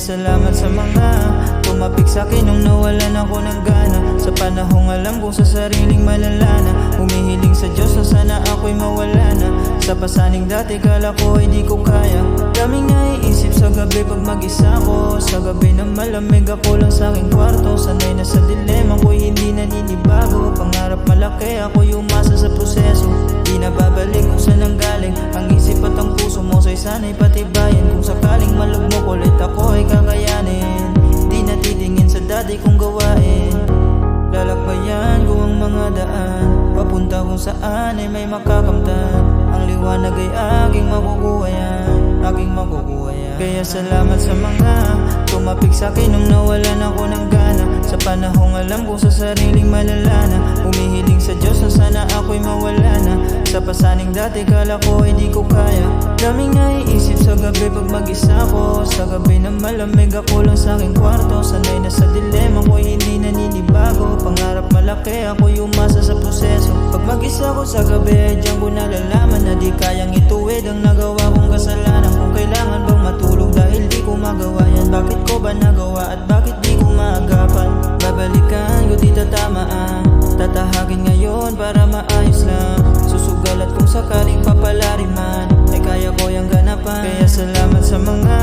salamat sa mga tumapik sa'kin nung nawalan ako ng gana. Sa panahong alam ko sa sariling malalana, humihiling sa Diyos na sana ako'y mawala na. Sa pasaning dati kala ko ay di ko kaya. Daming naiisip sa gabi pag mag-isa ko. Sa gabi na malamig ako lang sa aking kwarto. Sanay na sa dilema ko'y hindi naninibago. Pangarap malaki ako'y umasa sa proseso. Di na babalik kung saan ang galing. Ang isip at ang puso mo sa'y sana'y patibayan. Kung sakaling malugmok ulit ako ay kakayanin. Di na titingin sa dati kong gawain. Lalakbayan ko ang mga daan, papunta kung saan ay may makakamtan. Ang liwanag ay aking makukuha yan, aking makukuha yan. Kaya salamat sa mga tumapik sa'kin nung nawalan ako ng gana. Sa panahong alam ko sa sariling malalana, humihiling sa Diyos na sana ako'y mawala na. Sa pasaning dati kala ko ay di ko kaya. Daming naiisip sa gabi pag mag-isa ko. Sa gabi na malamig ako lang sa aking kwarto. Sanay na sa dilema ko'y hindi naninibago. Pangarap malaki ako'y umasa sa proseso. Pag mag-isa ko sa gabi ay diyan ko nalalaman na di kayang ituwid ang nagawa kong kasalanan. Kung kailangan bang matulog dahil di ko magawa yan, bakit ko ba nagawa at bakit di ko maagapan? Babalikan ko di tatamaan, tatahagin ngayon para maayos lang. Susugal at kung sakaling papalariman ay kaya ko yung ganapan. Kaya salamat sa mga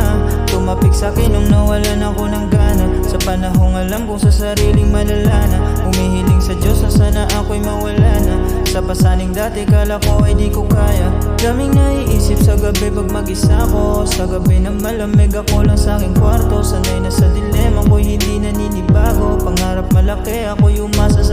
tumapik sa'kin nung nawalan ako ng gana. Sa panahong alam kong sa sariling malalana, humihiling sa Diyos na sana ako'y mawala na. Sa pasaning dati kala ko ay di ko kaya. Daming naiisip sa gabi pag mag-isa ko. Sa gabi na malamig ako lang sa aking kwarto. Sanay na sa dilema ko'y hindi naninibago. Pangarap malaki ako'y umasa